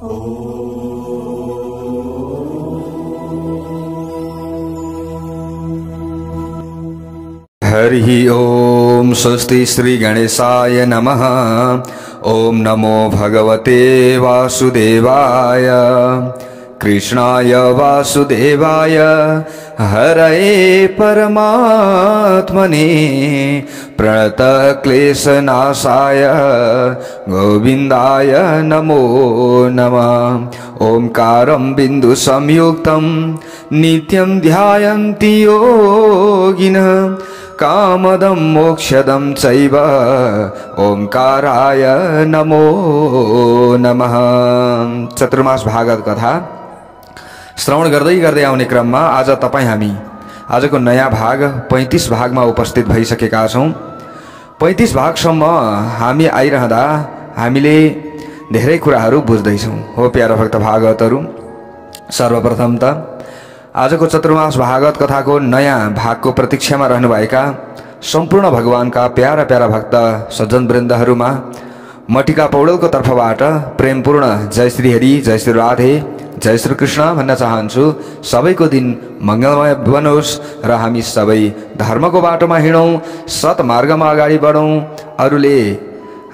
हरि ओम स्वस्ति श्री गणेशाय नमः। ओम नमो भगवते वासुदेवाय कृष्णाय वासुदेवाय हरये परमात्मने प्रणतक्लेशनाशाय गोविन्दाय नमो नमः। ओंकारं बिंदु संयुक्तं नित्यं ध्यायन्ति योगिनः कामदं मोक्षदं चैव ओंकाराय नमो नमः। चतुर्मास भागवत कथा श्रवण गर्दै गर्दै आउने क्रममा आज हामी आजको नयाँ भाग 35 भागमा उपस्थित भइसकेका छौं। 35 भागसम्म हामी आइरहँदा हामीले धेरै कुराहरू बुझ्दैछौं। हो प्यारा भक्त भागवतहरू, सर्वप्रथम त आजको चतुर्मास भागवत कथाको नयाँ भागको प्रतीक्षामा रहनुभएका सम्पूर्ण भगवानका प्यारा प्यारा भक्त सज्जन वृन्दहरूमा मटिका पौडेलको तर्फबाट प्रेमपूर्ण जय श्री हरि, जय श्री राधे, जय श्री कृष्ण भन्न चाहन्छु। सबैको दिन मंगलमय बनोस् र हामी सबै धर्मको बाटोमा हिँडौं, सत्मार्गमा अगाडि बढौं। अरूले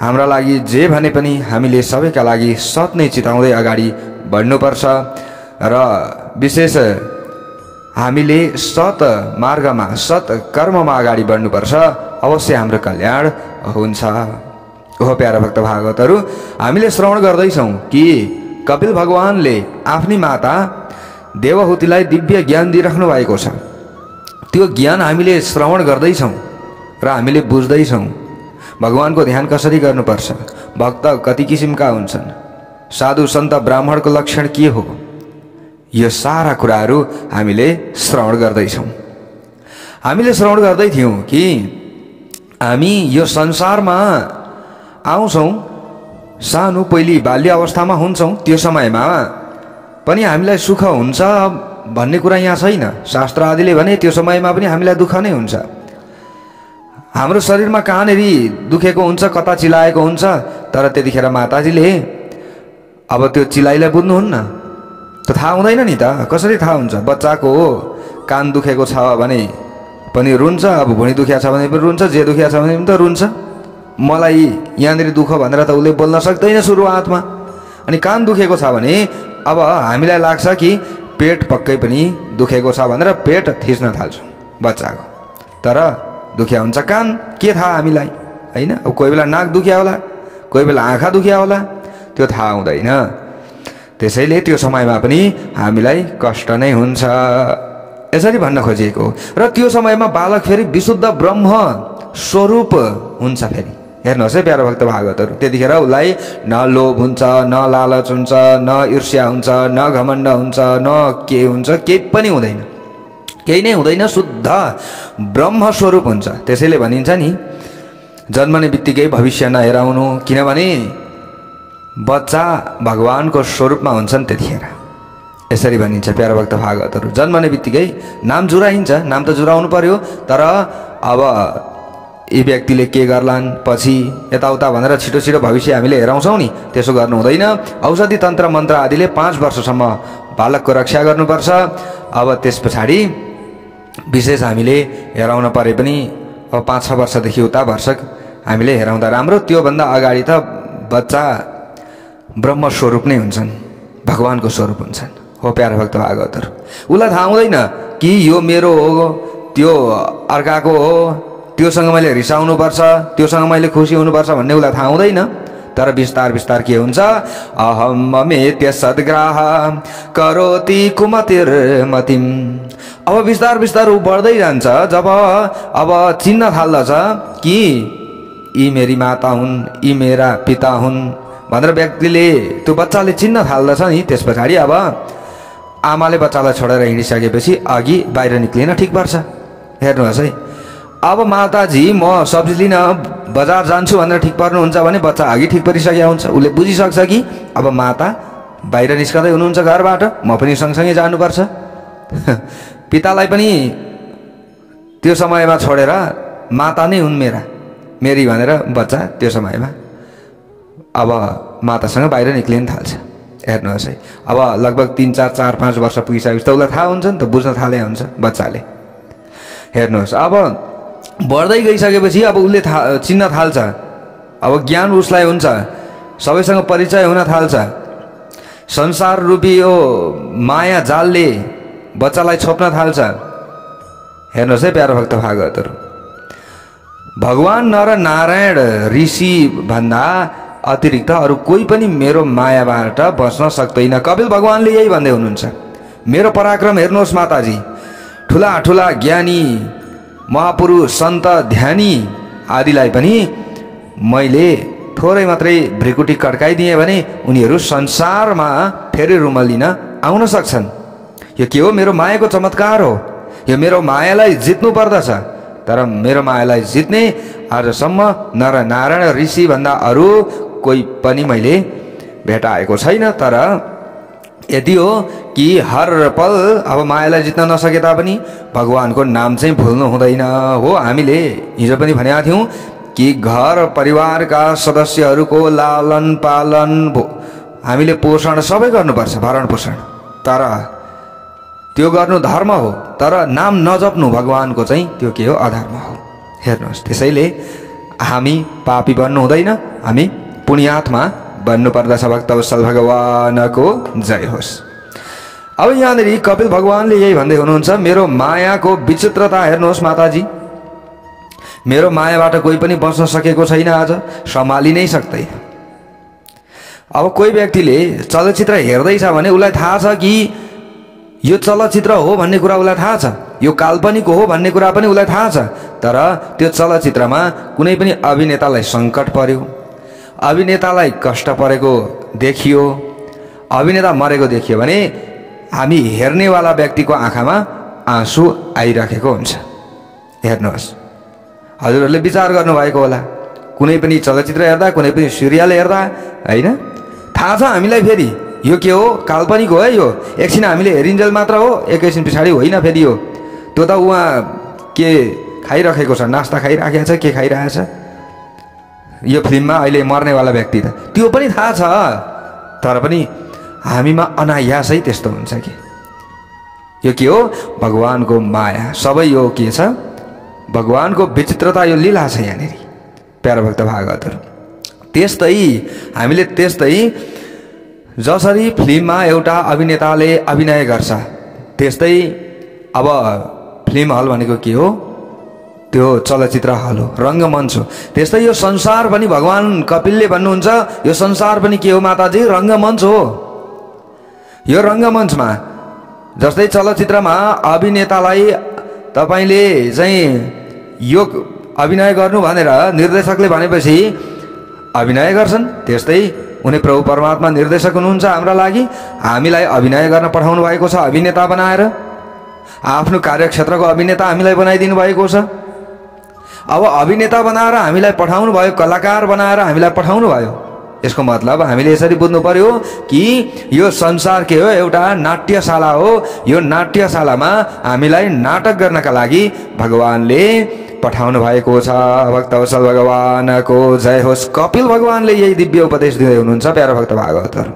हाम्रा लागि जे भने पनि हामीले सबैका लागि सत नै चिताउँदै अगाडि बढ्नुपर्छ र विशेष हामीले सत मार्गमा सत कर्ममा अगाडि बढ्नुपर्छ। अवश्य हाम्रो कल्याण हुन्छ। हो प्यारा भक्त भागवतहरू, हामीले श्रवण गर्दैछौं कि कपिल भगवानले आफ्नी माता देवहूतिलाई दिव्य ज्ञान दिइराख्नु भएको छ। त्यो ज्ञान हामीले श्रवण गर्दैछौं र हामीले बुझ्दैछौं भगवानको ध्यान कसरी गर्नुपर्छ, भक्त कति किसिमका हुन्छन्, साधु सन्त ब्राह्मणको लक्षण के हो, यो सारा कुराहरू हामीले श्रवण गर्दैछौं। हामीले श्रवण गर्दै थियौं कि हामी यो संसारमा आउँछौं, सानो पहिली बाल्य अवस्थामा हुन्छौं, त्यो समयमा पनि हामीलाई सुख हुन्छ भन्ने कुरा यहाँ छैन। शास्त्र आदिले भने त्यो समयमा पनि हामीलाई दुःख नै हुन्छ। हाम्रो शरीरमा कहाँनेरि दुखेको हुन्छ, कता चिलाएको हुन्छ, तर त्यतिखेर माताजीले अब त्यो चिलाइलाई बुझ्नुहुन्न, त थाहा हुँदैन नि त। कसरी थाहा हुन्छ? बच्चाको कान दुखेको छ भने पनि रुन्छ, अब भुँडी दुखिया छ भने पनि रुन्छ, जे दुखिया छ भने पनि त रुन्छ। मलाई यहाँनिर दुःख भनेर त उसले बोल्न सक्दैन सुरुवातमा। अनि कान दुखेको छ भने अब हामीलाई लाग्छ कि पेट पक्कै पनि दुखेको छ भनेर पेट थिच्न थाल्छौँ बच्चाको, तर दुखिया हुन्छ कान, के थाहा हामीलाई, हैन? अब कोही बेला नाक दुखिया होला, कोही बेला आँखा दुखिया होला, त्यो थाहा हुँदैन। त्यसैले त्यो समयमा पनि हामीलाई कष्ट नै हुन्छ, यसरी भन्न खोजिएको। र त्यो समयमा बालक फेरि विशुद्ध ब्रह्म स्वरूप हुन्छ। फेरि हेर्नुहोस् है प्यारो भक्त भागवतहरू, त्यतिखेर उसलाई न लोभ हुन्छ, न लालच हुन्छ, न ईर्ष्या हुन्छ, न घमण्ड हुन्छ, न के हुन्छ, केही पनि हुँदैन, केही नै हुँदैन, शुद्ध ब्रह्म स्वरूप हुन्छ। त्यसैले भनिन्छ नि, जन्मने बित्तिकै भविष्य नहेराउनु, किनभने बच्चा भगवानको स्वरूपमा हुन्छन् त्यतिखेर। यसरी भनिन्छ प्यारो भक्त भागवतहरू। जन्मने बित्तिकै नाम जुराइन्छ, नाम त जुराउनु पर्यो, तर अब यी व्यक्तिले के गर्लान् पछि यताउता भनेर छिटो छिटो भविष्य हामीले हेराउँछौँ नि, त्यसो गर्नु हुँदैन। औषधि तन्त्र मन्त्र आदिले 5 वर्षसम्म बालकको रक्षा गर्नुपर्छ। अब त्यस पछाडि विशेष हामीले हेराउन परे पनि अब 5-6 वर्षदेखि उता वर्ष हामीले हेराउँदा राम्रो। त्योभन्दा अगाडि त बच्चा ब्रह्म स्वरूप नै हुन्छन्, भगवानको स्वरूप हुन्छन्। हो प्यारो भक्त भागवतहरू, उसलाई थाहा हुँदैन कि यो मेरो हो, त्यो अर्काको हो, त्योसँग मैले रिसाउनुपर्छ, त्योसँग मैले खुसी हुनुपर्छ भन्ने उसलाई थाहा हुँदैन। तर बिस्तार बिस्तार के हुन्छ, अहम ममेत्य सद्ग्राह करोति कुमतिर्मतिम। अब बिस्तार बिस्तार ऊ बढ्दै जान्छ। जब अब चिन्न थाल्दछ कि यी मेरी माता हुन्, यी मेरा पिता हुन् भनेर व्यक्तिले, त्यो बच्चाले चिन्न थाल्दछ नि, त्यस पछाडि अब आमाले बच्चालाई छोडेर हिँडिसकेपछि अघि बाहिर निक्लिन ठिक पर्छ। हेर्नुहोस् है, अब माताजी म सब्जी लिन बजार जान्छु भनेर ठिक पर्नुहुन्छ भने बच्चा अघि ठिक परिसकेको हुन्छ। उसले बुझिसक्छ कि अब माता बाहिर निस्कँदै हुनुहुन्छ घरबाट, म पनि सँगसँगै जानुपर्छ। पितालाई पनि त्यो समयमा छोडेर माता नै हुन् मेरी भनेर बच्चा त्यो समयमा अब मातासँग बाहिर निक्लिन थाल्छ। हेर्नुहोस् है, अब लगभग 3-4 वर्ष पुगिसकेपछि त उसलाई थाहा हुन्छ नि त, बुझ्न थाले हुन्छ बच्चाले। हेर्नुहोस्, अब बढ्दै गइसकेपछि अब उसले चिन्न थाल्छ, अब ज्ञान उसलाई हुन्छ, सबैसँग परिचय हुन थाल्छ। संसार रूपी यो माया जालले बच्चालाई छोप्न थाल्छ। हेर्नुहोस् है प्यारो भक्त भागवतहरू, भगवान नर नारायण ऋषि भन्दा अतिरिक्त अरू कोही पनि मेरो मायाबाट बच्न सक्दैन। कपिल भगवानले यही भन्दै हुनुहुन्छ, मेरो पराक्रम हेर्नुहोस् माताजी, ठुला ठुला ज्ञानी महापुरुष सन्त ध्यानी आदिलाई पनि मैले थोरै मात्रै भ्रिकुटी कड्काइदिएँ भने उनीहरू संसारमा फेरि रुमलिन आउन सक्छन्। यो के हो? मेरो मायाको चमत्कार हो। यो मेरो मायालाई जित्नु पर्दछ, तर मेरो मायालाई जित्ने आजसम्म नर नारायण ऋषि भन्दा अरू कोही पनि मैले भेटाएको छैन। तर यति हो कि हर पल अब मायालाई जित्न नसके तापनि भगवानको नाम चाहिँ भुल्नु हुँदैन। हो, हामीले हिजो पनि भनेका थियौँ कि घर परिवारका सदस्यहरूको लालन पालन हामीले पोषण सबै गर्नुपर्छ, भरण पोषण, तर त्यो गर्नु धर्म हो। तर नाम नजप्नु भगवानको चाहिँ त्यो के हो? अधर्म हो। हेर्नुहोस्, त्यसैले हामी पापी बन्नु हुँदैन, हामी पुण्यात्मा बन्नु पर्दछ। भक्तवत्सल भगवानको जय होस्। अब यहाँनिर कपिल भगवानले यही भन्दै हुनुहुन्छ, मेरो मायाको विचित्रता हेर्नुहोस् माताजी, मेरो मायाबाट कोही पनि बच्न सकेको छैन, आज सम्हालि नै सक्दैन। अब कोही व्यक्तिले चलचित्र हेर्दैछ भने उसलाई थाहा छ कि यो चलचित्र हो भन्ने कुरा उसलाई थाहा छ, यो काल्पनिक हो भन्ने कुरा पनि उसलाई थाहा छ। तर त्यो चलचित्रमा कुनै पनि अभिनेतालाई सङ्कट पर्यो, अभिनेतालाई कष्ट परेको देखियो, अभिनेता मरेको देखियो भने हामी हेर्नेवाला व्यक्तिको आँखामा आँसु आइराखेको हुन्छ। हेर्नुहोस्, हजुरहरूले विचार गर्नुभएको होला, कुनै पनि चलचित्र हेर्दा, कुनै पनि सिरियल हेर्दा, होइन, थाहा छ हामीलाई फेरि यो के हो? काल्पनिक हो है, यो एकछिन हामीले हेरिन्जेल मात्र हो, एकैछिन पछाडि होइन फेरि हो। त्यो त उहाँ के खाइराखेको छ, नास्ता खाइराखेको छ, के खाइरहेछ यो फिल्ममा अहिले मर्नेवाला व्यक्ति, त त्यो पनि थाहा छ। तर पनि हामीमा अनायासै त्यस्तो हुन्छ कि यो के हो? भगवानको माया। सबै यो के छ? भगवानको विचित्रता, यो लीला छ यहाँनिर प्यारो भक्त भागवतहरू। त्यस्तै हामीले त्यस्तै जसरी फिल्ममा एउटा अभिनेताले अभिनय गर्छ, त्यस्तै अब फिल्म हल भनेको के हो? त्यो चलचित्र हल हो, रङ्गमञ्च हो। त्यस्तै यो संसार पनि भगवान कपिलले भन्नुहुन्छ, यो संसार पनि के हो माताजी? रङ्गमञ्च हो। यो रङ्गमञ्चमा जस्तै चलचित्रमा अभिनेतालाई तपाईँले चाहिँ यो अभिनय गर्नु भनेर निर्देशकले भनेपछि अभिनय गर्छन्, त्यस्तै उनी प्रभु परमात्मा निर्देशक हुनुहुन्छ हाम्रा लागि। हामीलाई अभिनय गर्न पठाउनु भएको छ, अभिनेता बनाएर आफ्नो कार्यक्षेत्रको अभिनेता हामीलाई बनाइदिनु भएको छ। अब अभिनेता बनाएर हामीलाई पठाउनु भयो, कलाकार बनाएर हामीलाई पठाउनु भयो। यसको मतलब हामीले यसरी बुझ्नु पर्यो कि यो संसार के हो? एउटा नाट्यशाला हो। यो नाट्यशालामा हामीलाई नाटक गर्नका लागि भगवानले पठाउनु भएको छ। भक्तवत्सल भगवानको जय होस्। कपिल भगवानले यही दिव्य उपदेश दिँदै हुनुहुन्छ प्यारो भक्त भागवतहरू।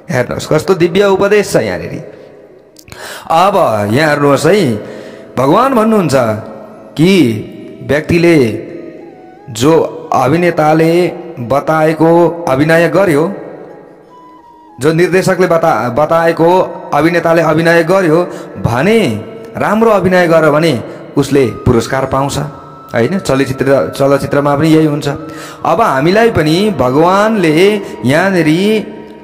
हेर्नुहोस् कस्तो दिव्य उपदेश छ यहाँनिर। अब यहाँ हेर्नुहोस् है, भगवान भन्नुहुन्छ कि व्यक्तिले जो अभिनेताले बताएको अभिनय गर्यो, जो निर्देशकले बताएको अभिनेताले अभिनय गर्यो भने, राम्रो अभिनय गर्यो भने उसले पुरस्कार पाउँछ, होइन? चलचित्रमा पनि यही हुन्छ। अब हामीलाई पनि भगवानले यहाँनिर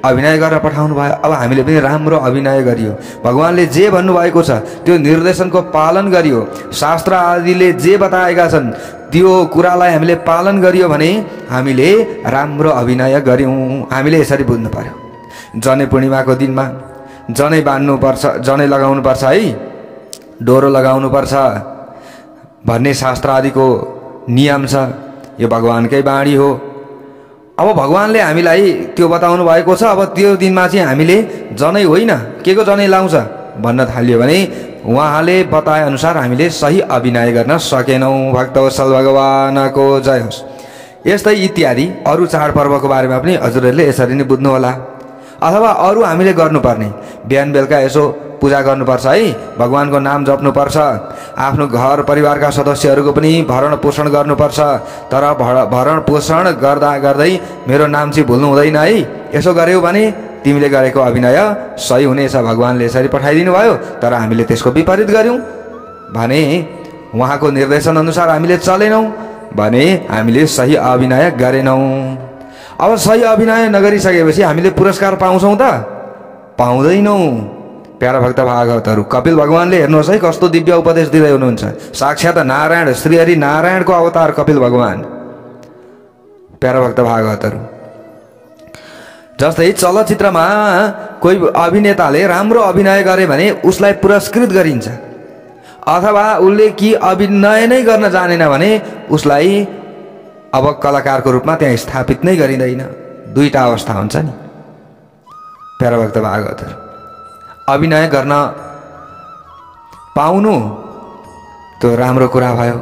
अभिनय गरेर पठाउनु भयो। अब हामीले पनि राम्रो अभिनय गरियो, भगवानले जे भन्नुभएको छ त्यो निर्देशनको पालन गरियो, शास्त्र आदिले जे बताएका छन् त्यो कुरालाई हामीले पालन गरियो भने हामीले राम्रो अभिनय गर्यौँ। हामीले यसरी बुझ्नु पर्यो। जनै पूर्णिमाको दिनमा जनै बान्नुपर्छ, जनै लगाउनुपर्छ है, डोरो लगाउनुपर्छ भन्ने शास्त्र आदिको नियम छ। यो भगवानकै बाणी हो। अब भगवानले हामीलाई त्यो बताउनु भएको छ। अब त्यो दिनमा चाहिँ हामीले जनै होइन के को जनै लाउँछ भन्न थाल्यो भने उहाँले बताए अनुसार हामीले सही अभिनय गर्न सकेनौँ। भक्तवत्सल भगवानको जय होस्। यस्तै इत्यादि अरू चाडपर्वको बारेमा पनि हजुरहरूले यसरी नै बुझ्नु होला। अथवा अरू हामीले गर्नुपर्ने बिहान बेलुका यसो पूजा गर्नुपर्छ है, भगवानको नाम जप्नुपर्छ, आफ्नो घर परिवारका सदस्यहरूको पनि भरण पोषण गर्नुपर्छ। तर भरण पोषण गर्दा गर्दै मेरो नाम चाहिँ भुल्नु हुँदैन है। यसो गर्यौ भने तिमीले गरेको अभिनय सही हुनेछ, भगवानले यसरी पठाइदिनु भयो। तर हामीले त्यसको विपरीत गर्यौँ भने, उहाँको निर्देशन अनुसार हामीले चलेनौँ भने हामीले सही अभिनय गरेनौँ। अब सही अभिनय नगरिसकेपछि हामीले पुरस्कार पाउँछौँ त? पाउँदैनौँ। प्यारा भक्त भागवतहरू, कपिल भगवानले हेर्नुहोस् है कस्तो दिव्य उपदेश दिँदै हुनुहुन्छ। साक्षात नारायण श्रीहरि नारायणको अवतार कपिल भगवान। प्यारा भक्त भागवतहरू, जस्तै चलचित्रमा कोही अभिनेताले राम्रो अभिनय गरे भने उसलाई पुरस्कृत गरिन्छ, अथवा उसले कि अभिनय नै गर्न जानेन भने उसलाई अब कलाकारको रूपमा त्यहाँ स्थापित नै गरिँदैन। दुईटा अवस्था हुन्छ नि। प्यारा भक्त भागवतहरू, अभिनय गर्न पाउनु त्यो राम्रो कुरा भयो,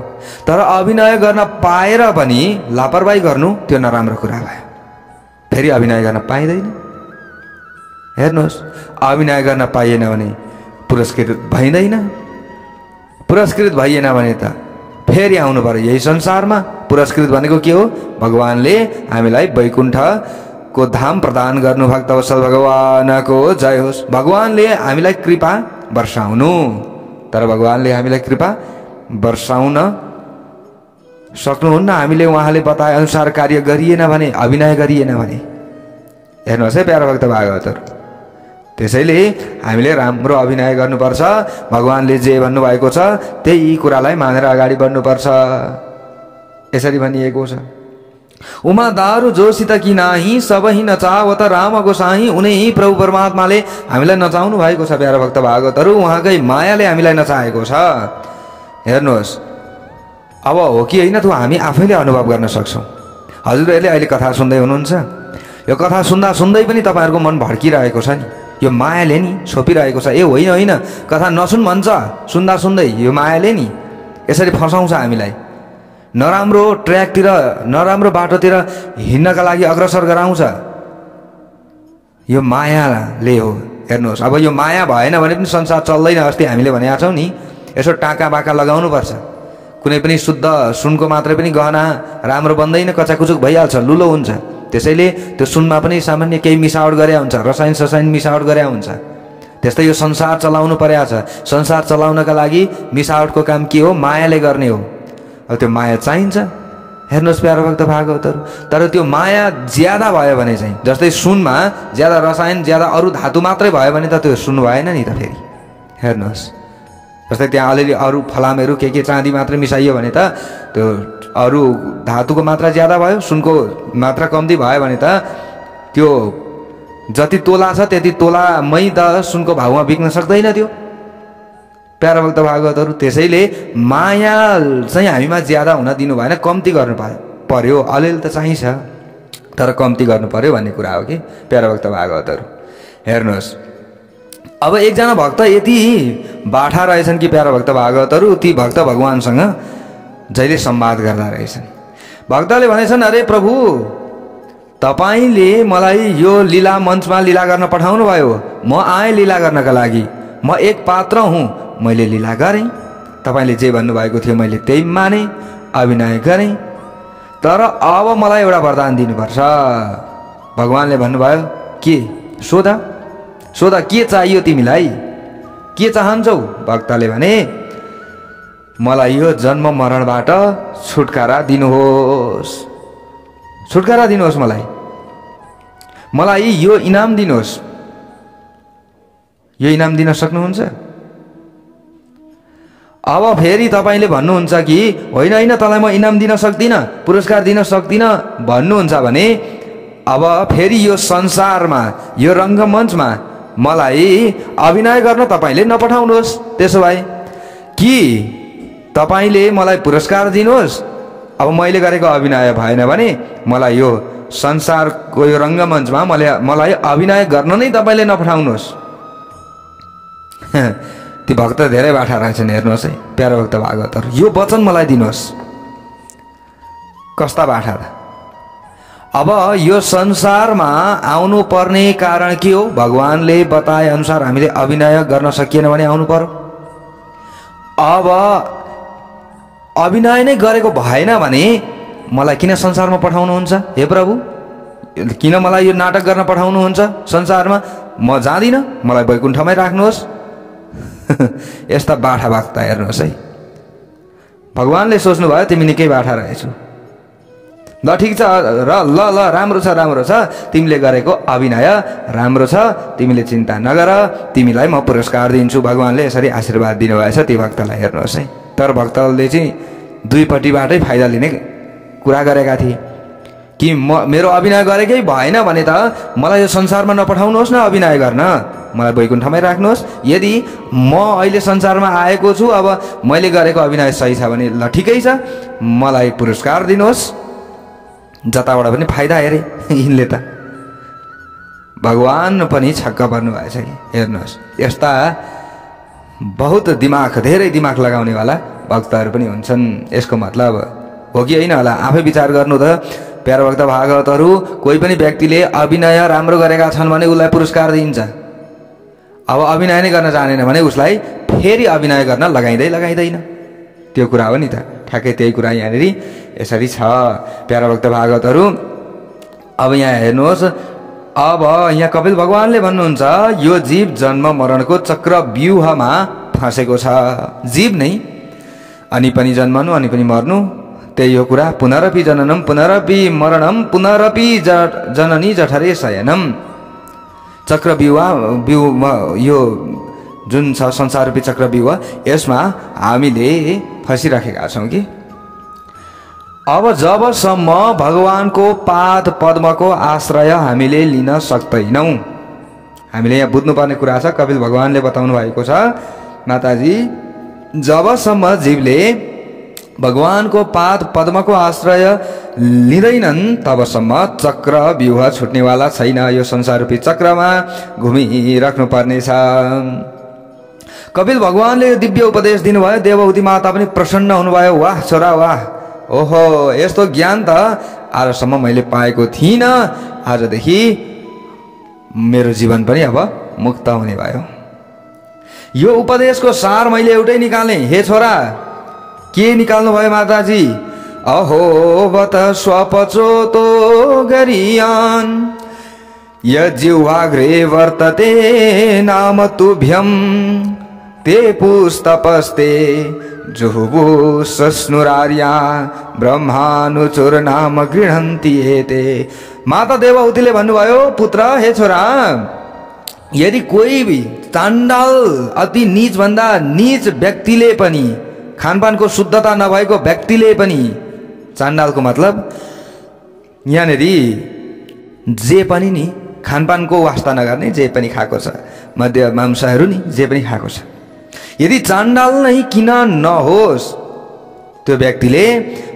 तर अभिनय गर्न पाएर पनि लापरवाही गर्नु त्यो नराम्रो कुरा भयो। फेरि अभिनय गर्न पाइँदैन। हेर्नुहोस्, अभिनय गर्न पाइएन भने पुरस्कृत भइँदैन, पुरस्कृत भइएन भने त फेरि आउनु पर्यो यही संसारमा। पुरस्कृत भनेको के हो? भगवानले हामीलाई वैकुण्ठको धाम प्रदान गर्नु। भक्तवत्सल भगवानको जय होस्। भगवानले हामीलाई कृपा वर्षाउनु, तर भगवानले हामीलाई कृपा वर्षाउन सक्नुहुन्न। हामीले उहाँले बताए अनुसार कार्य गरिएन भने, अभिनय गरिएन भने। हेर्नुहोस् है प्यारा भक्त भागवतहरू, त्यसैले हामीले राम्रो अभिनय गर्नुपर्छ। भगवानले जे भन्नुभएको छ त्यही कुरालाई मानेर अगाडि बढ्नुपर्छ। यसरी भनिएको छ, उमा दारु जोसित कि नाही सबही नचावत राम गोसाई। उनै प्रभु परमात्माले हामीलाई नचाउनु भएको छ। प्यारा भक्त भागवतहरू, उहाँकै मायाले हामीलाई नचाहेको छ। हेर्नुहोस्, अब हो कि होइन त्यो हामी आफैले अनुभव गर्न सक्छौँ। हजुरहरूले अहिले कथा सुन्दै हुनुहुन्छ, यो कथा सुन्दा सुन्दै पनि तपाईँहरूको मन भड्किरहेको छ नि, यो मायाले नि छोपिरहेको छ। ए होइन होइन, कथा नसुन भन्छ, सुन्दा सुन्दै यो मायाले नि यसरी फसाउँछ हामीलाई, नराम्रो ट्र्याकतिर नराम्रो बाटोतिर हिँड्नका लागि अग्रसर गराउँछ। यो मायाले हो। हेर्नुहोस्, अब यो माया भएन भने पनि संसार चल्दैन। अस्ति हामीले भनेका छौँ नि, यसो टाँका बाका लगाउनुपर्छ। कुनै पनि शुद्ध सुनको मात्रै पनि गहना राम्रो बन्दैन, कचाकुचुक भइहाल्छ, लुलो हुन्छ। त्यसैले त्यो सुनमा पनि सामान्य केही मिसावट गरे हुन्छ, रसायन ससायन मिसावट गरे हुन्छ। त्यस्तै यो संसार चलाउनु परेको छ। संसार चलाउनका लागि मिसावटको काम के हो? मायाले गर्ने हो। अब त्यो माया चाहिन्छ। हेर्नुहोस् प्यारो भक्त भागवतहरू, तर त्यो माया ज्यादा भयो भने चाहिँ, जस्तै सुनमा ज्यादा रसायन ज्यादा अरू धातु मात्रै भयो भने त त्यो सुन भएन नि त फेरि। हेर्नुहोस्, जस्तै त्यहाँ अलिअलि अरू फलामहरू के चाँदी मात्रै मिसाइयो भने त त्यो अरू धातुको मात्रा ज्यादा भयो, सुनको मात्रा कम्ती भयो भने त त्यो जति तोला छ त्यति तोलामै त सुनको भाउमा बिक्न सक्दैन त्यो। प्यारा भक्त भागवतहरू, त्यसैले माया चाहिँ हामीमा ज्यादा हुन दिनु भएन, कम्ती गर्नु पर्यो। अलिअलि त चाहिन्छ तर कम्ती गर्नु पर्यो भन्ने कुरा हो कि प्यारा भक्त भागवतहरू। हेर्नुहोस्, अब एकजना भक्त यति बाठा रहेछन् कि प्यारा भक्त भागवतहरू, ती भक्त भगवानसँग जहिले संवाद गर्दा रहेछन्। भक्तले भनेछन्, अरे प्रभु, तपाईँले मलाई यो लीला मञ्चमा लीला गर्न पठाउनु भयो, म आएँ लीला गर्नका लागि, म एक पात्र हुँ, मैले लीला गरेँ, तपाईँले जे भन्नुभएको थियो मैले त्यही माने, अभिनय गरेँ, तर अब मलाई एउटा वरदान दिनुपर्छ। भगवानले भन्नुभयो, के? सोधा सोधा, के चाहियो तिमीलाई, के चाहन्छौ? भक्तले भने, मलाई यो जन्म मरणबाट छुटकारा दिनुहोस्, छुटकारा दिनुहोस्, मलाई यो इनाम दिनुहोस्। यो इनाम दिन सक्नुहुन्छ? अब फेरि तपाईँले भन्नुहुन्छ कि होइन होइन, तँलाई म इनाम दिन सक्दिनँ, पुरस्कार दिन सक्दिनँ भन्नुहुन्छ भने अब फेरि यो संसारमा, यो रङ्गमञ्चमा मलाई अभिनय गर्न तपाईँले नपठाउनुहोस्। त्यसो भए कि तपाईँले मलाई पुरस्कार दिनुहोस्। अब मैले गरेको अभिनय भएन भने मलाई यो संसारको यो रङ्गमञ्चमा मलाई अभिनय गर्न नै तपाईँले नपठाउनुहोस्। ती भक्त धेरै बाठा रहेछन्। हेर्नुहोस् है प्यारो भक्त भागवतहरू, यो वचन मलाई दिनुहोस्। कस्ता बाठा त? अब यो संसारमा आउनु पर्ने कारण के हो? भगवानले बताए अनुसार हामीले अभिनय गर्न सकिएन भने आउनु पर्यो। अब अभिनय नै गरेको भएन भने मलाई किन संसारमा पठाउनुहुन्छ? हे प्रभु, किन मलाई यो नाटक गर्न पठाउनुहुन्छ संसारमा? म जाँदिन, मलाई वैकुण्ठमै राख्नुहोस्। यस्ता बाठा भक्ता हेर्नुहोस् है। भगवानले सोच्नुभयो तिमी निकै बाठा रहेछौ, ल ठिक छ र ल राम्रो छ, तिमीले गरेको अभिनय राम्रो छ, तिमीले चिन्ता नगर, तिमीलाई म पुरस्कार दिन्छु। भगवानले यसरी आशीर्वाद दिनुभएछ ती भक्तलाई हेर्नुहोस् है। तर भक्तले चाहिँ दुईपट्टिबाटै फाइदा लिने कुरा गरेका थिए कि मेरो अभिनय गरेकै भएन भने त मलाई यो संसारमा नपठाउनुहोस् न अभिनय गर्न, मलाई वैकुण्ठमै राख्नुहोस्। यदि म अहिले संसारमा आएको छु, अब मैले गरेको अभिनय सही छ भने ल ठिकै छ, मलाई पुरस्कार दिनुहोस्। जताबाट पनि फाइदा हेरे यिनले त। भगवान पनि छक्क पर्नु भएछ कि हेर्नुहोस्। यस्ता बहुत धेरै दिमाग लगाउनेवाला भक्तहरू पनि हुन्छन्। यसको मतलब हो कि होइन होला? आफै विचार गर्नु त। प्यारा भक्त भागवतहरू, कोही पनि व्यक्तिले अभिनय राम्रो गरेका छन् भने उसलाई पुरस्कार दिइन्छ। अब अभिनय नै गर्न जानेन भने उसलाई फेरि अभिनय गर्न लगाइँदैन। त्यो कुरा हो नि त। ठ्याक्कै त्यही कुरा यहाँनिर यसरी छ प्यारा भक्त भागवतहरू। अब यहाँ हेर्नुहोस्, अब यहाँ कपिल भगवानले भन्नुहुन्छ यो जीव जन्म मरणको चक्र व्यूहमा फँसेको छ। जीव नै अनि पनि जन्मनु अनि पनि मर्नु, त्यही हो कुरा। पुनरपि जननम पुनरपि मरणम पुनरपि जननी जठरे शयनम। चक्रव्यूह यो जुन छ संसाररूपी चक्रव्यूह, यसमा हामीले फँसिराखेका छौँ कि। अब जबसम्म भगवानको पाद पद्मको आश्रय हामीले लिन सक्दैनौँ, हामीले यहाँ बुझ्नुपर्ने कुरा छ। कपिल भगवानले बताउनु भएको छ, माताजी जबसम्म जीवले भगवानको पाद पद्मको आश्रय लिँदैनन् तबसम्म चक्र व्यूह छुट्नेवाला छैन। यो संसाररूपी चक्रमा घुमिराख्नु पर्नेछ। कपिल भगवानले दिव्य उपदेश दिनुभयो। देवहूति माता पनि प्रसन्न हुनुभयो। वाह छोरा वाह, ओहो यस्तो ज्ञान त आजसम्म मैले पाएको थिइनँ। आजदेखि मेरो जीवन पनि अब मुक्त हुने भयो। यो उपदेशको सार मैले एउटै निकाल्ने। हे छोरा, के निकाल्नु भयो माताजी? अहो बत स्वपचोतो गरियान यजिह्वाग्रे वर्तते नाम तुभ्यम ते पुस्तपस्ते जुहुबु सस्नुरार्या ब्रह्मानुचुर नाम गृह्णन्ति एते। माता देवहूतिले भन्नुभयो, पुत्र हे छोरा, यदि कोही भी चाण्डाल अति नीच भन्दा नीच व्यक्तिले पनि, खानपानको शुद्धता नभएको व्यक्तिले पनि, चाण्डालको मतलब यहाँनिर जे पनि नि खानपानको वास्ता नगर्ने, जे पनि खाएको छ, मध्य मांसहरू नि जे पनि खाएको छ, यदि चाण्डाल नै किन नहोस्, त्यो व्यक्तिले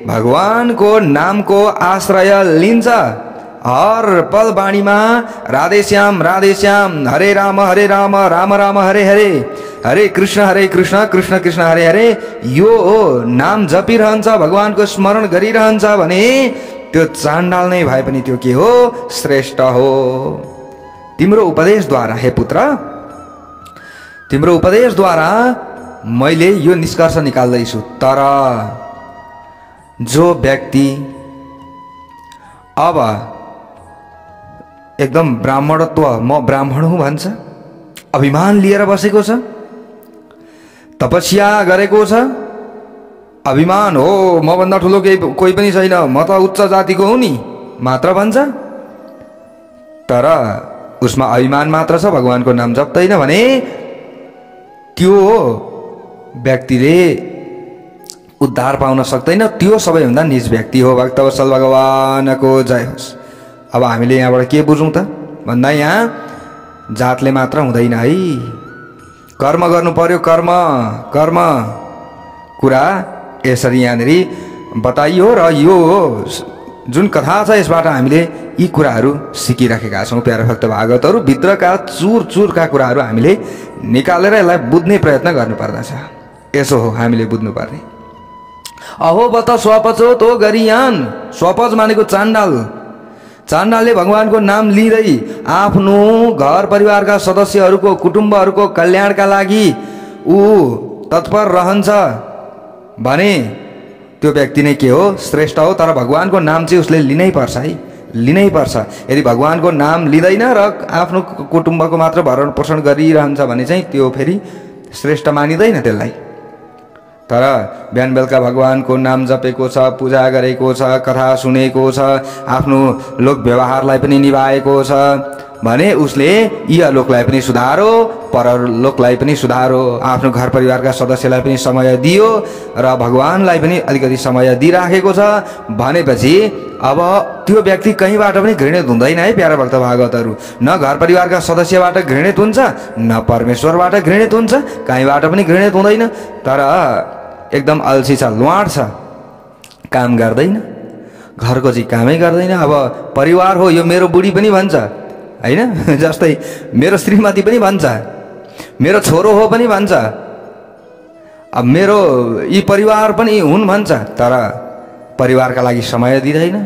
भगवानको नामको आश्रय लिन्छ। हर पल वाणीमा राधेश्याम राधेश्याम, हरे राम राम राम हरे हरे, हरे कृष्ण कृष्ण कृष्ण हरे हरे, यो नाम जपिरहन्छ, भगवानको स्मरण गरिरहन्छ भने त्यो चाण्डाल नै भए पनि त्यो के हो? श्रेष्ठ हो। तिम्रो उपदेशद्वारा हे पुत्र, तिम्रो उपदेशद्वारा मैले यो निष्कर्ष निकाल्दैछु। तर जो व्यक्ति अब एकदम ब्राह्मणत्व, म ब्राह्मण हुँ भन्छ, अभिमान लिएर बसेको छ, तपस्या गरेको छ, अभिमान हो म भन्दा ठुलो कोही पनि छैन, म त उच्च जातिको हुँ नि मात्र भन्छ, तर उसमा अभिमान मात्र छ, भगवानको नाम जप्दैन भने त्यो व्यक्तिले उद्धार पाउन सक्दैन। त्यो सबैभन्दा निज व्यक्ति हो। भक्तवत्सल भगवानको जय होस्। अब हामीले यहाँबाट के बुझौँ त भन्दा यहाँ जातले मात्र हुँदैन है, कर्म गर्नु पर्यो। कर्म कर्म कुरा यसरी यहाँनिर बताइयो र यो जुन कथा छ यसबाट हामीले यी कुराहरू सिकिराखेका छौँ। प्यारा भक्त भागवतहरू, भित्रका चुर चुरका कुराहरू हामीले निकालेर यसलाई बुझ्ने प्रयत्न गर्नुपर्दछ। यसो हो हामीले बुझ्नुपर्ने। अहो बत स्वपचो तो गरियान, स्वपच मानेको चाण्डाल, चण्डालले भगवानको नाम लिँदै आफ्नो घर परिवारका सदस्यहरूको कुटुम्बहरूको कल्याणका लागि ऊ तत्पर रहन्छ भने त्यो व्यक्ति नै के हो? श्रेष्ठ हो। तर भगवानको नाम चाहिँ उसले लिनै पर्छ है, लिनै पर्छ। यदि भगवानको नाम लिँदैन र आफ्नो कुटुम्बको मात्र भरण पोषण गरिरहन्छ भने चाहिँ त्यो फेरि श्रेष्ठ मानिँदैन त्यसलाई। तर बिहान बेलुका भगवानको नाम जपेको छ, पूजा गरेको छ, कथा सुनेको छ, आफ्नो लोक व्यवहारलाई पनि निभाएको छ भने उसले इहलोकलाई पनि सुधारो, परलोकलाई पनि सुधारो, आफ्नो घर परिवारका सदस्यलाई पनि समय दियो र भगवानलाई पनि अलिकति समय दिइराखेको छ भनेपछि अब त्यो व्यक्ति कहीँबाट पनि घृणित हुँदैन है प्यारा भक्त भागवतहरू। न घर परिवारका सदस्यबाट घृणित हुन्छ, न परमेश्वरबाट घृणित हुन्छ, कहीँबाट पनि घृणित हुँदैन। तर एकदम अल्छी छ, लुवाड छ, काम गर्दैन, घरको चाहिँ कामै गर्दैन। अब परिवार हो, यो मेरो बुढी पनि भन्छ हैन, जस्तै मेरो श्रीमती पनि भन्छ, मेरो छोरो हो पनि भन्छ, अब मेरो यी परिवार पनि हुन् भन्छ। तर परिवारका लागि समय दिँदैन,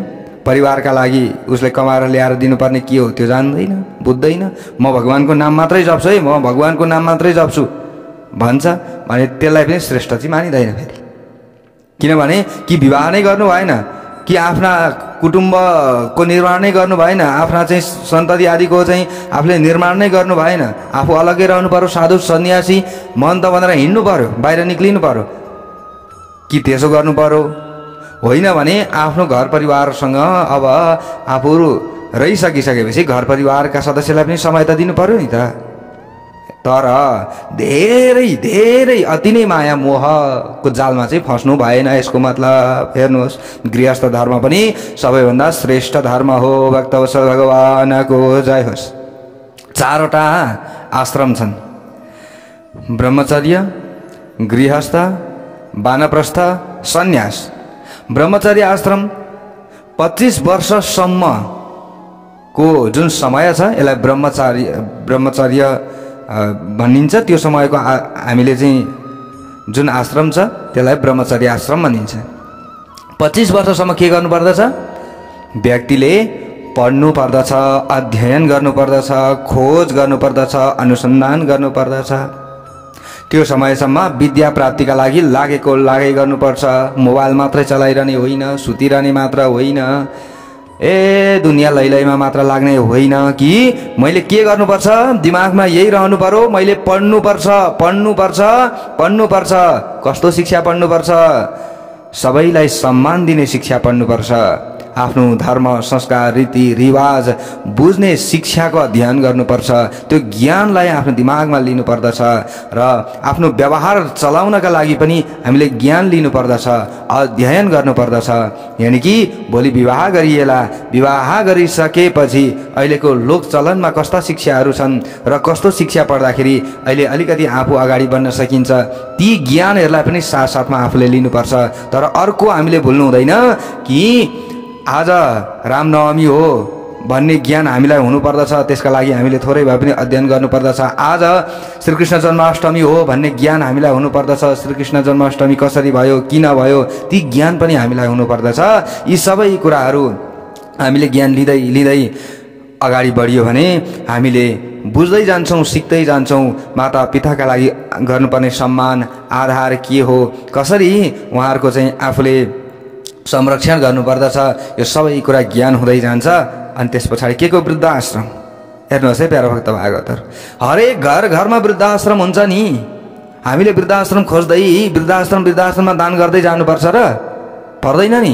परिवारका लागि उसले कमाएर ल्याएर दिनुपर्ने के हो त्यो जान्दैन, बुझ्दैन। म भगवानको नाम मात्रै जप्छु है, म भगवानको नाम मात्रै जप्छु भन्छ भने त्यसलाई पनि श्रेष्ठ चाहिँ मानिँदैन फेरि। किनभने कि विवाह नै गर्नु भएन, कि आफ्ना कुटुम्बको निर्माण नै गर्नु भएन, आफ्ना चाहिँ सन्तति आदिको चाहिँ आफूले निर्माण नै गर्नु भएन, आफू अलग्गै रहनु पर्यो, साधु सन्यासी मन त भनेर हिँड्नु पर्यो, बाहिर निक्लिनु पर्यो कि त्यसो गर्नु पर्यो? होइन भने आफ्नो घर परिवारसँग अब आफू रहिसकिसकेपछि घर परिवारका सदस्यलाई पनि समय त दिनु पर्यो नि त। तर धेरै धेरै अति नै माया मोहको जालमा चाहिँ फस्नु भएन। यसको मतलब हेर्नुहोस्, गृहस्थ धर्म पनि सबैभन्दा श्रेष्ठ धर्म हो। भक्तवत्सल भगवानको जय होस्। 4वटा आश्रम छन्, ब्रह्मचर्य, गृहस्थ, वानप्रस्थ, सन्यास। ब्रह्मचर्य आश्रम 25 वर्षसम्मको जुन समय छ यसलाई ब्रह्मचर्य भनिन्छ। त्यो समयको हामीले चाहिँ जुन आश्रम छ त्यसलाई ब्रह्मचर्य आश्रम भनिन्छ। 25 वर्षसम्म के गर्नुपर्दछ? व्यक्तिले पढ्नु पर्दछ, अध्ययन गर्नुपर्दछ, खोज गर्नुपर्दछ, अनुसन्धान गर्नुपर्दछ। त्यो समयसम्म विद्या प्राप्तिका लागि लागै गर्नुपर्छ। मोबाइल मात्रै चलाइरहने होइन, सुतिरहने मात्र होइन, दुनियाँ लैलैमा मात्र लाग्ने होइन कि मैले के गर्नुपर्छ, दिमागमा यही रहनु पर्यो, मैले पढ्नुपर्छ। कस्तो शिक्षा पढ्नुपर्छ? सबैलाई सम्मान दिने शिक्षा पढ्नुपर्छ। आफ्नो धर्म संस्कार रीति रिवाज बुझ्ने शिक्षाको अध्ययन गर्नुपर्छ। त्यो ज्ञानलाई आफ्नो दिमागमा लिनुपर्दछ र आफ्नो व्यवहार चलाउनका लागि पनि हामीले ज्ञान लिनुपर्दछ, अध्ययन गर्नुपर्दछ। यानी कि भोलि विवाह गरिएला, विवाह गरिसकेपछि अहिलेको लोकचलनमा कस्ता शिक्षाहरू छन् र कस्तो शिक्षा पढ्दाखेरि अहिले अलिकति आफू अगाडि बढ्न सकिन्छ, ती ज्ञानहरूलाई पनि साथसाथमा आफूले लिनुपर्छ। तर अर्को हामीले भुल्नु हुँदैन कि आज रामनवमी हो भन्ने ज्ञान हामीलाई हुनुपर्दछ, त्यसका लागि हामीले थोरै भए पनि अध्ययन गर्नुपर्दछ। आज श्रीकृष्ण जन्माष्टमी हो भन्ने ज्ञान हामीलाई हुनुपर्दछ, श्रीकृष्ण जन्माष्टमी कसरी भयो, किन भयो, ती ज्ञान पनि हामीलाई हुनुपर्दछ। यी सबै कुराहरू हामीले ज्ञान लिँदै अगाडि बढियो भने हामीले बुझ्दै जान्छौँ, सिक्दै जान्छौँ। माता पिताका लागि गर्नुपर्ने सम्मान आधार के हो, कसरी उहाँहरूको चाहिँ आफूले संरक्षण गर्नुपर्दछ, यो सबै कुरा ज्ञान हुँदै जान्छ। अनि त्यस पछाडि के को? वृद्धाश्रम। हेर्नुहोस् है प्यारो भक्त भागवतहरू, हरेक घरमा वृद्धाश्रम हुन्छ नि। हामीले वृद्धाश्रम खोज्दै वृद्धाश्रममा दान गर्दै जानुपर्छ र पर्दैन नि।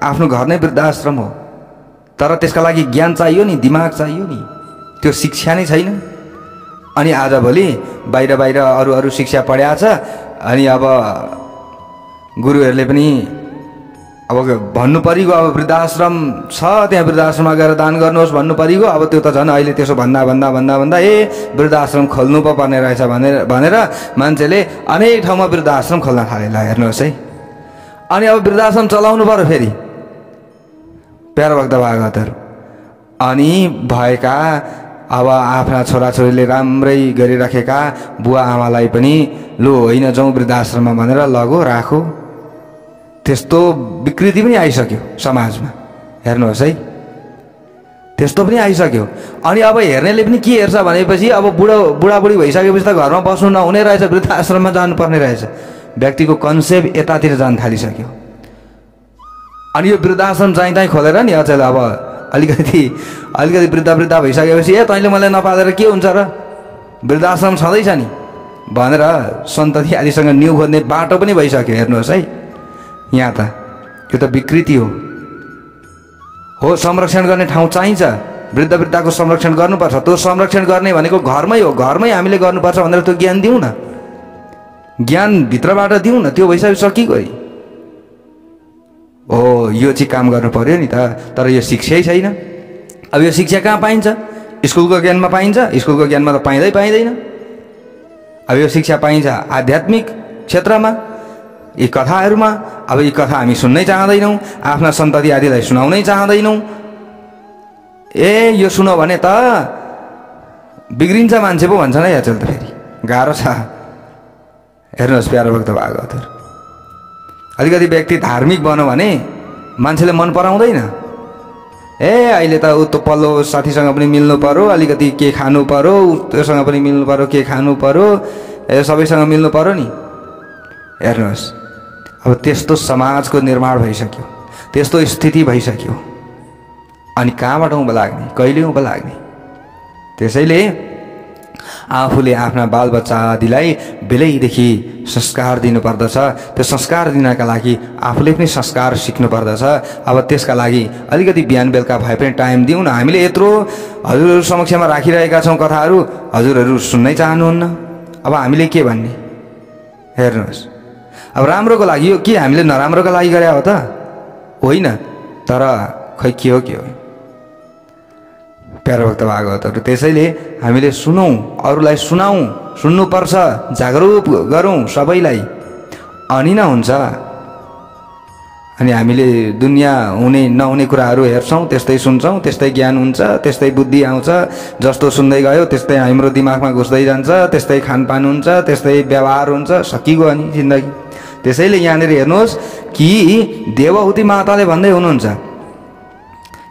आफ्नो घर नै वृद्धाश्रम हो, तर त्यसका लागि ज्ञान चाहियो नि, दिमाग चाहियो नि, त्यो शिक्षा नै छैन। अनि आजभोलि बाहिर अरू शिक्षा पढ्या छ। अनि अब गुरुहरूले पनि अब भन्नु परिगयो, अब वृद्धाश्रम छ त्यहाँ वृद्धाश्रममा गएर दान गर्नुहोस् भन्नु परिगयो। अब त्यो त झन् अहिले त्यसो भन्दा वृद्धाश्रम खोल्नु पो पर्ने रहेछ भनेर मान्छेले अनेक ठाउँमा वृद्धाश्रम खोल्न थालेला। हेर्नुहोस् है, अनि अब वृद्धाश्रम चलाउनु पर्यो फेरि प्यारो भक्त भागवतहरू। अनि भएका अब आफ्ना छोराछोरीले राम्रै गरिराखेका बुवा आमालाई पनि लु होइन जाउँ वृद्धाश्रममा भनेर लगो राखो, त्यस्तो विकृति पनि आइसक्यो समाजमा। हेर्नुहोस् है, त्यस्तो पनि आइसक्यो। अनि अब हेर्नेले पनि के हेर्छ भनेपछि अब बुढाबुढी भइसकेपछि त घरमा बस्नु नहुने रहेछ, वृद्धाश्रममा जानुपर्ने रहेछ। व्यक्तिको कन्सेप्ट यतातिर जान थालिसक्यो। अनि यो वृद्धाश्रम चाहिँ खोलेर नि अचेल अब अलिकति वृद्ध भइसकेपछि तैँले मलाई नपालेर के हुन्छ र, वृद्धाश्रम छँदैछ नि भनेर सन्तति आदिसँग न्यु खोज्ने बाटो पनि भइसक्यो। हेर्नुहोस् है, यहाँ त यो त विकृति हो। संरक्षण गर्ने ठाउँ चाहिन्छ, वृद्धको संरक्षण गर्नुपर्छ। त्यो संरक्षण गर्ने भनेको घरमै हो, घरमै हामीले गर्नुपर्छ भनेर त्यो ज्ञान दिउँ न, ज्ञान भित्रबाट दिउँ न। त्यो भइसक्यो, सकिगयो हो, यो चाहिँ काम गर्नु पर्यो नि त। तर यो शिक्षै छैन। अब यो शिक्षा कहाँ पाइन्छ? स्कुलको ज्ञानमा पाइन्छ? स्कुलको ज्ञानमा त पाइँदैन। अब यो शिक्षा पाइन्छ आध्यात्मिक क्षेत्रमा, यी कथाहरूमा। अब यी कथा हामी सुन्नै चाहँदैनौँ, आफ्ना सन्तति आदिलाई सुनाउनै चाहँदैनौँ। यो सुनो भने त बिग्रिन्छ मान्छे पो भन्छन् है आजकल त। फेरि गाह्रो छ। हेर्नुहोस् प्यारो भक्त भागवतहरू, अलिकति व्यक्ति धार्मिक बन्यो भने मान्छेले मन पराउँदैन। अहिले त ऊ त पल्लो साथीसँग पनि मिल्नु पर्यो, अलिकति के खानु पर्यो, त्योसँग पनि मिल्नु पर्यो, के खानु पर्यो, सबैसँग मिल्नु पर्यो नि। हेर्नुहोस्, अब त्यस्तो समाजको निर्माण भइसक्यो, त्यस्तो स्थिति भइसक्यो। अनि कहाँबाट उँभो लाग्ने, कहिले उँभो लाग्ने? त्यसैले आफूले आफ्ना बालबच्चा आदिलाई बेलैदेखि संस्कार दिनुपर्दछ। त्यो संस्कार दिनका लागि आफूले पनि संस्कार सिक्नु पर्दछ। अब त्यसका लागि अलिकति बिहान बेलुका भए पनि टाइम दिउँ न। हामीले यत्रो हजुरहरू समक्षमा राखिरहेका छौँ कथाहरू, हजुरहरू सुन्नै चाहनुहुन्न। अब हामीले के भन्ने? हेर्नुहोस्, अब राम्रोको लागि यो के हामीले नराम्रोको लागि गरे हो त होइन, तर खै के हो प्यारो भक्त भागवतहरू। त्यसैले हामीले सुनौँ, अरूलाई सुनाउँ, सुन्नुपर्छ, जागरुक गरौँ सबैलाई, अनि न हुन्छ। अनि हामीले दुनियाँ हुने नहुने कुराहरू हेर्छौँ, त्यस्तै सुन्छौँ, त्यस्तै ज्ञान हुन्छ, त्यस्तै बुद्धि आउँछ। जस्तो सुन्दै गयो त्यस्तै हाम्रो दिमागमा घुस्दै जान्छ, त्यस्तै खानपान हुन्छ, त्यस्तै व्यवहार हुन्छ, सकिगयो अनि जिन्दगी। त्यसैले यहाँनिर हेर्नुहोस् कि देवहूति माताले भन्दै हुनुहुन्छ,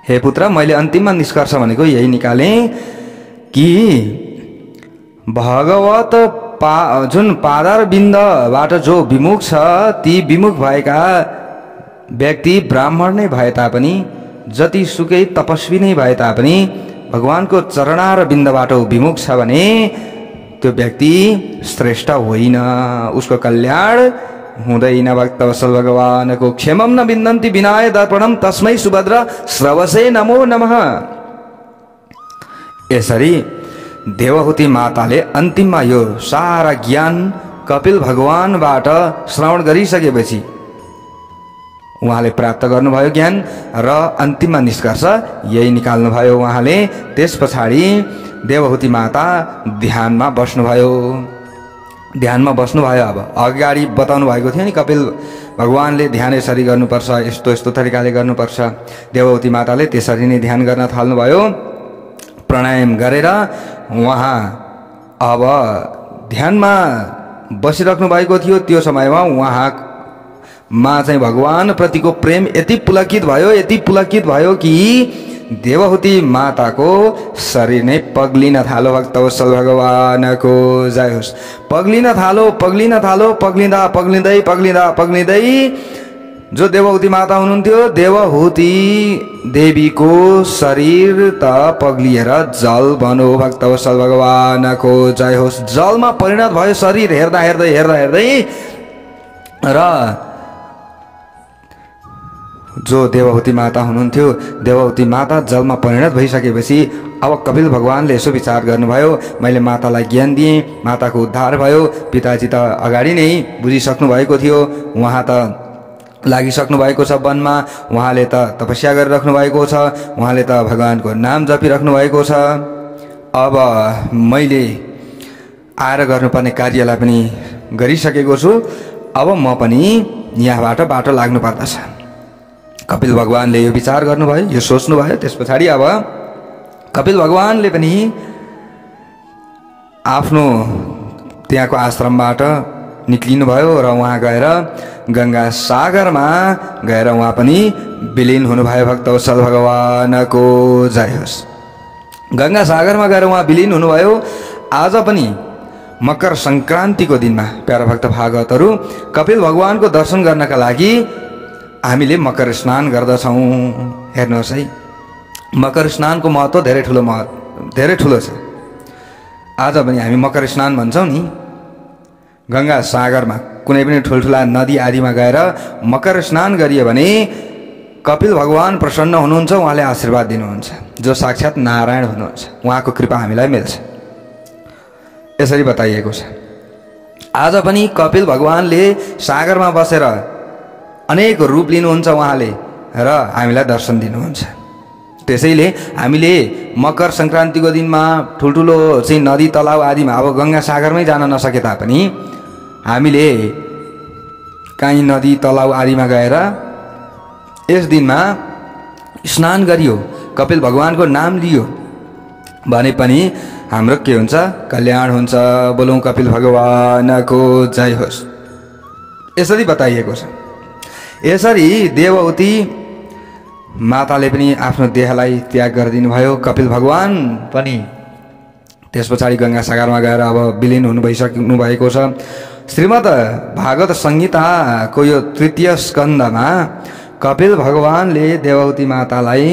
हे पुत्र, मैले अन्तिममा निष्कर्ष भनेको यही निकालेँ कि भगवत जुन पादार बिन्दबाट जो विमुख छ, ती विमुख भएका व्यक्ति ब्राह्मण नै भए तापनि, जतिसुकै तपस्वी नै भए तापनि, भगवानको चरणार बिन्दबाट विमुख छ भने त्यो व्यक्ति श्रेष्ठ होइन, उसको कल्याण हुँदैन। भक्तवत्सल भगवानको क्षेमम न बिन्दन्ति विनाय दर्पणम तस्मै सुभद्र श्रवसे नमो नमः। यसरी देवहूति माताले अन्तिममा यो सारा ज्ञान कपिल भगवानबाट श्रवण गरिसकेपछि उहाँले प्राप्त गर्नुभयो ज्ञान र अन्तिममा निष्कर्ष यही निकाल्नुभयो उहाँले। त्यस पछाडि देवहूति माता ध्यानमा बस्नुभयो। अब अगाडि बताउनु भएको थियो नि कपिल भगवानले ध्यान यसरी गर्नुपर्छ, यस्तो यस्तो तरिकाले गर्नुपर्छ। देवहूति माताले त्यसरी नै ध्यान गर्न थाल्नुभयो। प्राणायाम गरेर उहाँ अब ध्यानमा बसिराख्नु भएको थियो। त्यो समयमा उहाँमा चाहिँ भगवान प्रतिको प्रेम यति पुलकित भयो कि देवहूति माताको शरीर नै पग्लिन थालो। भक्तवत्सल भगवानको जय होस्। पग्लिन थालो, पग्लिँदै जो देवहूति माता हुनुहुन्थ्यो, देवहूति देवीको शरीर त पग्लिएर जल बन्यो। भक्तवत्सल भगवानको जय होस्। जलमा परिणत भयो शरीर। हेर्दै र जो देवहूति माता हुनुहुन्थ्यो, देवहूति माता जलमा परिणत भइसकेपछि अब कपिल भगवानले यसो विचार गर्नुभयो, मैले मातालाई ज्ञान दिएँ, माताको उद्धार भयो। पिताजी त अगाडि नै बुझिसक्नु भएको थियो, उहाँ त लागिसक्नु भएको छ वनमा, उहाँले त तपस्या गरिराख्नु भएको छ, उहाँले त भगवानको नाम जपिराख्नु भएको छ। अब मैले आएर गर्नुपर्ने कार्यलाई पनि गरिसकेको छु, अब म पनि यहाँबाट बाटो लाग्नु पर्दछ। कपिल भगवानले यो विचार गर्नुभयो, यो सोच्नुभयो। त्यस पछाडि अब कपिल भगवानले पनि आफ्नो त्यहाँको आश्रमबाट निक्लिनु भयो र उहाँ गएर गंगा सागरमा गएर उहाँ पनि विलीन हुनुभयो। भक्तवत्सल भगवानको जय होस्। गंगा सागरमा गएर उहाँ विलीन हुनुभयो। आज पनि मकर संक्रान्तिको दिनमा प्यारा भक्त भागवतहरू कपिल भगवानको दर्शन गर्नका लागि हामीले मकर स्नान गर्दछौँ। हेर्नुहोस् है, मकर स्नानको महत्त्व धेरै ठुलो छ। आज पनि हामी मकर स्नान भन्छौँ नि, गंगा सागरमा कुनै पनि ठुल्ठुला नदी आदिमा गएर मकर स्नान गरियो भने कपिल भगवान प्रसन्न हुनुहुन्छ, उहाँले आशीर्वाद दिनुहुन्छ, जो साक्षात नारायण हुनुहुन्छ। उहाँको कृपा हामीलाई मिल्छ, यसरी बताइएको छ। आज पनि कपिल भगवानले सागरमा बसेर अनेक रूप लिनुहुन्छ उहाँले र हामीलाई दर्शन दिनुहुन्छ। त्यसैले हामीले मकर संक्रान्तिको दिनमा ठुल्ठुलो चाहिँ नदी तलाउ आदिमा, अब गंगा सागरमै जान नसके तापनि हामीले काहीँ नदी तलाउ आदिमा गएर यस दिनमा स्नान गरियो, कपिल भगवानको नाम लियो भने पनि हाम्रो के हुन्छ? कल्याण हुन्छ। बोलौँ कपिल भगवानको जय होस्। यसरी बताइएको छ। यसरी देवहूति माताले पनि आफ्नो देहलाई त्याग गरिदिनु भयो। कपिल भगवान पनि त्यस पछाडि गंगा सागरमा गएर अब विलीन हुनु भएको छ। श्रीमद् भागवत संहिताको यो 3 स्कन्धमा कपिल भगवानले देवहूति मातालाई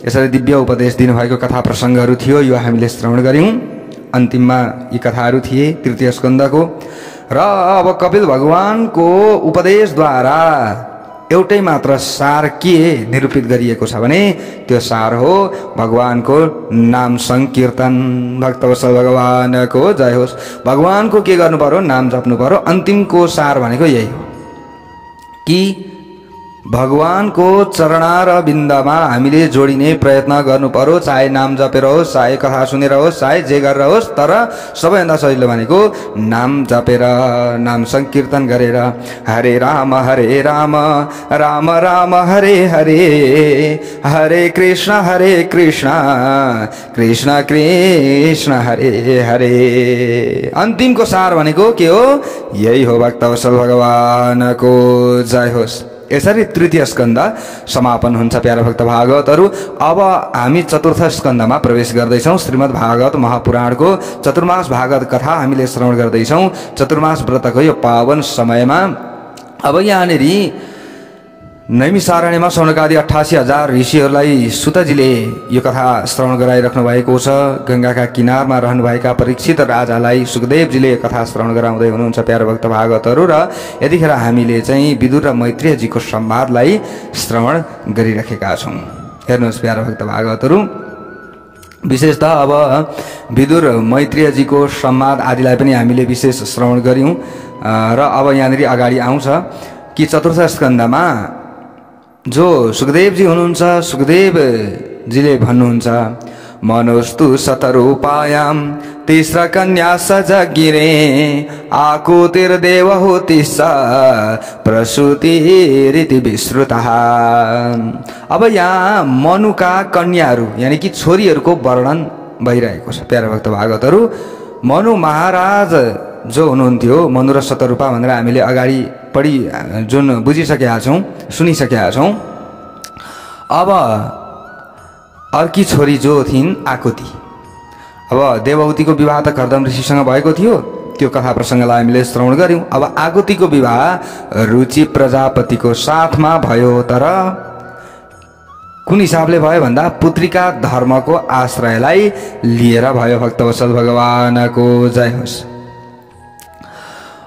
यसरी दिव्य उपदेश दिनुभएको कथा प्रसङ्गहरू थियो। यो हामीले श्रवण गऱ्यौँ। अन्तिममा यी कथाहरू थिए 3 स्कन्धको। र अब कपिल भगवानको उपदेशद्वारा एउटै मात्र सार के निरूपित गरिएको छ भने त्यो सार हो भगवानको नाम संकीर्तन। भक्तवत्सल भगवानको जय होस्। भगवानको के गर्नु पर्यो? नाम जप्नु पर्यो। अन्तिमको सार भनेको यही हो कि भगवानको चरणार बिन्दमा हामीले जोडिने प्रयत्न गर्नु पर्यो। चाहे नाम जपेर होस्, चाहे कथा सुनेर होस्, चाहे जे गरेर होस्, तर सबैभन्दा सजिलो भनेको नाम जपेर, नाम संकीर्तन गरेर हरे राम राम राम हरे हरे, हरे कृष्ण कृष्ण कृष्ण हरे हरे। अन्तिमको सार भनेको के हो? यही हो। भक्तवत्सल भगवानको जय होस्। यसरी 3 स्कन्द समापन हुन्छ प्यारा भक्त भागवतहरू। अब हामी 4थ स्कन्दमा प्रवेश गर्दैछौँ। श्रीमद् भागवत महापुराणको चतुर्मास भागवत कथा हामीले श्रवण गर्दैछौँ। चतुर्मास व्रतको यो पावन समयमा अब यहाँनिर नैमिषारण्यमा सौनकादि 88,000 ऋषिहरूलाई सुतजीले यो कथा श्रवण गराइराख्नु भएको छ। गंगाका किनारमा रहनुभएका परीक्षित राजालाई सुखदेवजीले कथा श्रवण गराउँदै हुनुहुन्छ प्यारा भक्त भागवतहरू। र यतिखेर हामीले चाहिँ विदुर र मैत्रेयजीको संवादलाई श्रवण गरिराखेका छौँ। हेर्नुहोस् प्यारा भक्त भागवतहरू, विशेषतः अब विदुर मैत्रेयजीको संवाद आदिलाई पनि हामीले विशेष श्रवण गऱ्यौँ। र अब यहाँनिर अगाडि आउँछ कि 4थ स्कन्दमा जो सुखदेवजी हुनुहुन्छ, सुखदेवजीले भन्नुहुन्छ मनोस्तु शतरूपायाम तिस्र कन्या सजगिरे आकुतिर देवहूतिश्च प्रसूति रीति विश्रुतः। अब यहाँ मनुका कन्याहरू यानी कि छोरीहरूको वर्णन भइरहेको छ प्यारा भक्त भागवतहरू। मनु महाराज जो हुनुहुन्थ्यो, मनु र शतरूपा भनेर हामीले अगाडि पढी जुन बुझिसकेका छौँ, सुनिसकेका छौँ। अब अर्की छोरी जो थिइन् आकुति। अब देवहूतिको विवाह त कर्दम ऋषिसँग भएको थियो, त्यो कथा प्रसङ्गलाई हामीले श्रवण गऱ्यौँ। अब आकुतिको विवाह रुचि प्रजापतिको साथमा भयो। तर कुन हिसाबले भयो भन्दा पुत्रिका धर्मको आश्रयलाई लिएर भयो। भक्तवत्सल भगवानको जय होस्।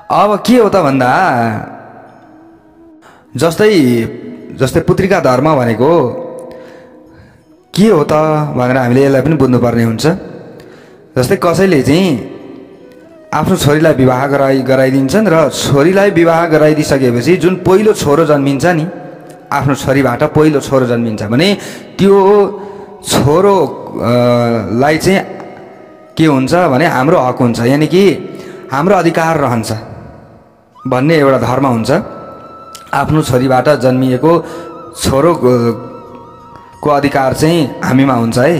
अब के हो त भन्दा जस्तै पुत्रिका धर्म भनेको के हो त भनेर हामीले यसलाई पनि बुझ्नुपर्ने हुन्छ। जस्तै कसैले चाहिँ आफ्नो छोरीलाई विवाह गराइदिन्छन् र छोरीलाई विवाह गराइदिसकेपछि जुन पहिलो छोरो जन्मिन्छ नि, आफ्नो छोरीबाट पहिलो छोरो जन्मिन्छ भने त्यो छोरोलाई चाहिँ के हुन्छ भने हाम्रो हक हुन्छ, यानी कि हाम्रो अधिकार रहन्छ भन्ने एउटा धर्म हुन्छ। आफ्नो छोरीबाट जन्मिएको छोरोको अधिकार चाहिँ हामीमा हुन्छ है,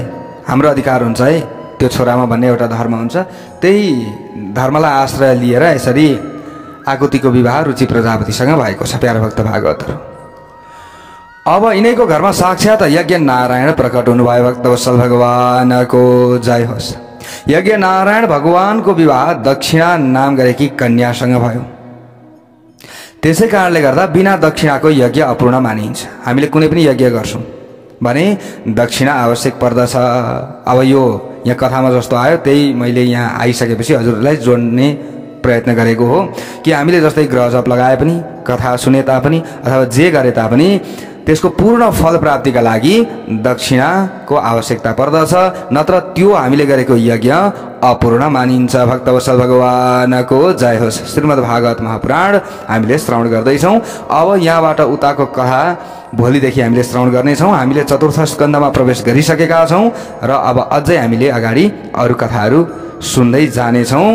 हाम्रो अधिकार हुन्छ है त्यो छोरामा भन्ने एउटा धर्म हुन्छ। त्यही धर्मलाई आश्रय लिएर यसरी आकुतिको विवाह रुचि प्रजापतिसँग भएको छ। प्यारा भक्त भागवतहरू, अब यिनैको घरमा साक्षात यज्ञ नारायण प्रकट हुनुभयो। भक्तवत्सल भगवानको जय होस्। यज्ञ नारायण भगवानको विवाह दक्षिणा नाम गरेकी कन्यासँग भयो। त्यसै कारणले गर्दा बिना दक्षिणाको यज्ञ अपूर्ण मानिन्छ। हामीले कुनै पनि यज्ञ गर्छौँ भने दक्षिणा आवश्यक पर्दछ। अब यो यहाँ कथामा जस्तो आयो त्यही मैले यहाँ आइसकेपछि हजुरलाई जोड्ने प्रयत्न गरेको हो कि हामीले जस्तै ग्रह जप लगाए पनि, कथा सुने तापनि अथवा जे गरे तापनि त्यसको पूर्ण फल प्राप्तिका लागि दक्षिणाको आवश्यकता पर्दछ, नत्र त्यो हामीले गरेको यज्ञ अपूर्ण मानिन्छ। भक्तवत्सल भगवानको जय होस्। श्रीमद् भागवत महापुराण हामीले श्रवण गर्दैछौँ। अब यहाँबाट उताको कथा भोलिदेखि हामीले श्रवण गर्नेछौँ। हामीले चतुर्थ स्कन्धमा प्रवेश गरिसकेका छौँ र अब अझै हामीले अगाडि अरू कथाहरू सुन्दै जानेछौँ।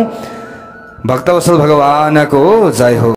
भक्तवत्सल भगवानको जय हो।